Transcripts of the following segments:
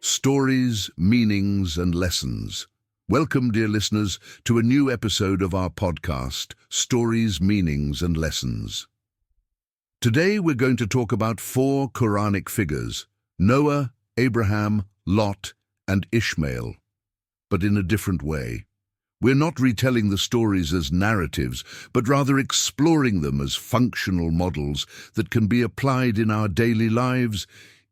Stories, meanings, and lessons. Welcome, dear listeners, to a new episode of our podcast, Stories, Meanings, and Lessons. Today we're going to talk about 4 Quranic figures: Noah, Abraham, Lot, and Ishmael, but in a different way. We're not retelling the stories as narratives, but rather exploring them as functional models that can be applied in our daily lives,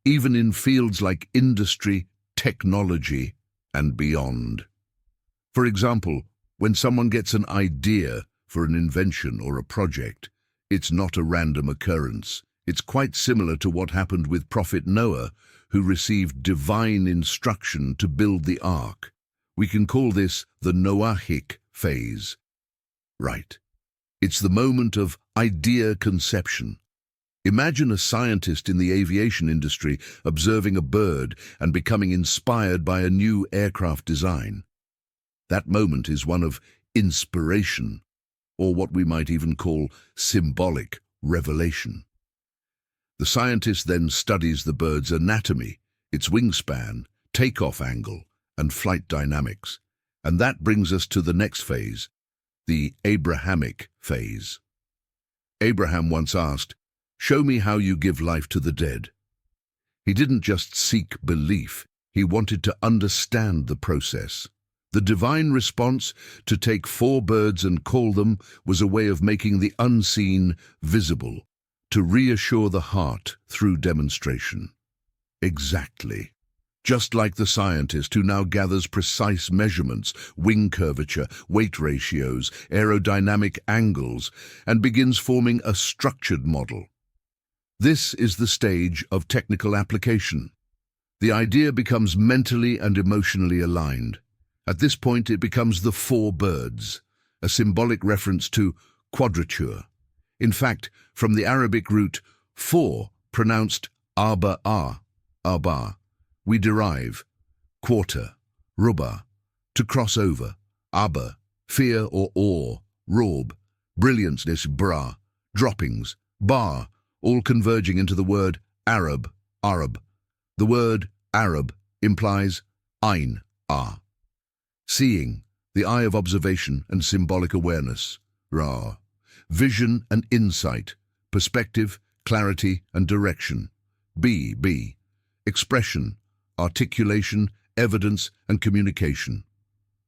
even in fields like industry, technology, and beyond. For example, when someone gets an idea for an invention or a project, it's not a random occurrence. It's quite similar to what happened with Prophet Noah, who received divine instruction to build the ark. We can call this the Noahic Phase. Right. It's the moment of idea conception. Imagine a scientist in the aviation industry observing a bird and becoming inspired by a new aircraft design. That moment is one of inspiration, or what we might even call symbolic revelation. The scientist then studies the bird's anatomy, its wingspan, takeoff angle, and flight dynamics. And that brings us to the next phase, the Abrahamic Phase. Abraham once asked, "Show me how you give life to the dead." He didn't just seek belief, he wanted to understand the process. The divine response, to take 4 birds and call them, was a way of making the unseen visible, to reassure the heart through demonstration. Exactly. Just like the scientist who now gathers precise measurements, wing curvature, weight ratios, aerodynamic angles, and begins forming a structured model. This is the stage of technical application. The idea becomes mentally and emotionally aligned. At this point, it becomes the 4 birds, a symbolic reference to quadrature. In fact, from the Arabic root 4, pronounced arba, we derive quarter, ruba, to cross over, abba, fear or awe, raub, brilliance, bra, droppings, bar, all converging into the word Arab. The word Arab implies ayn, seeing, the eye of observation and symbolic awareness, ra, vision and insight, perspective, clarity and direction, b, expression, articulation, evidence and communication.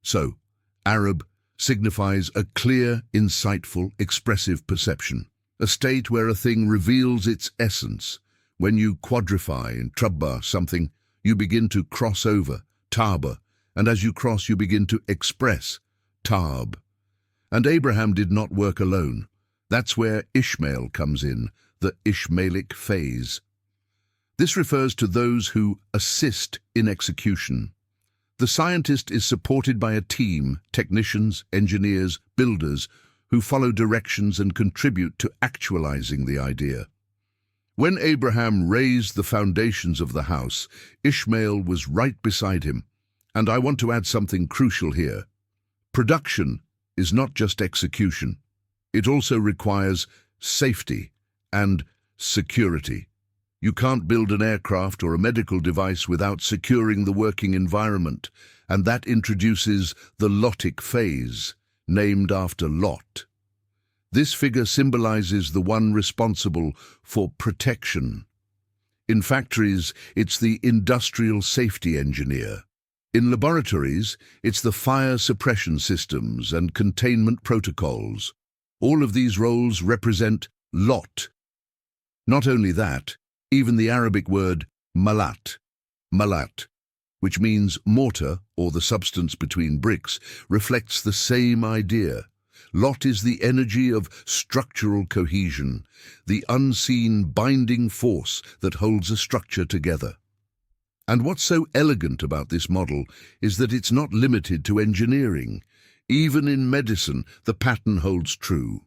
So, Arab signifies a clear, insightful, expressive perception, a state where a thing reveals its essence. When you quadrify and trubba something, you begin to cross over, taba, and as you cross you begin to express, tab. And Abraham did not work alone. That's where Ishmael comes in, the Ishmaelic Phase. This refers to those who assist in execution. The scientist is supported by a team, technicians, engineers, builders, who follow directions and contribute to actualizing the idea. When Abraham raised the foundations of the house, Ishmael was right beside him. And I want to add something crucial here. Production is not just execution. It also requires safety and security. You can't build an aircraft or a medical device without securing the working environment, and that introduces the Lotic Phase, named after Lot. This figure symbolizes the one responsible for protection. In factories, it's the industrial safety engineer. In laboratories, it's the fire suppression systems and containment protocols. All of these roles represent Lot. Not only that, even the Arabic word malat, which means mortar or the substance between bricks, reflects the same idea. Lot is the energy of structural cohesion, the unseen binding force that holds a structure together. And what's so elegant about this model is that it's not limited to engineering. Even in medicine, the pattern holds true.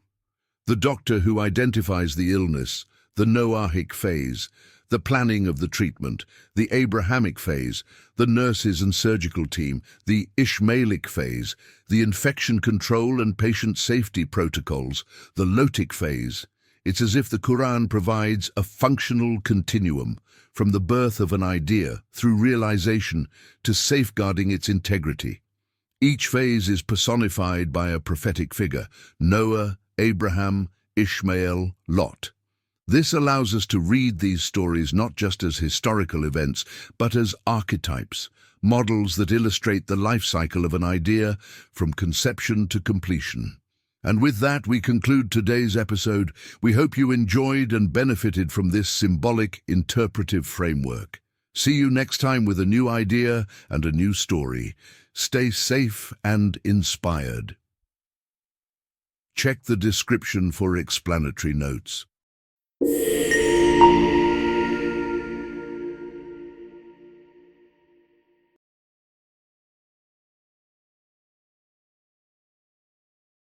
The doctor who identifies the illness, the Noahic Phase, the planning of the treatment, the Abrahamic Phase, the nurses and surgical team, the Ishmaelic Phase, the infection control and patient safety protocols, the Lotic Phase. It's as if the Quran provides a functional continuum from the birth of an idea through realization to safeguarding its integrity. Each phase is personified by a prophetic figure: Noah, Abraham, Ishmael, Lot. This allows us to read these stories not just as historical events, but as archetypes, models that illustrate the life cycle of an idea from conception to completion. And with that, we conclude today's episode. We hope you enjoyed and benefited from this symbolic, interpretive framework. See you next time with a new idea and a new story. Stay safe and inspired. Check the description for explanatory notes.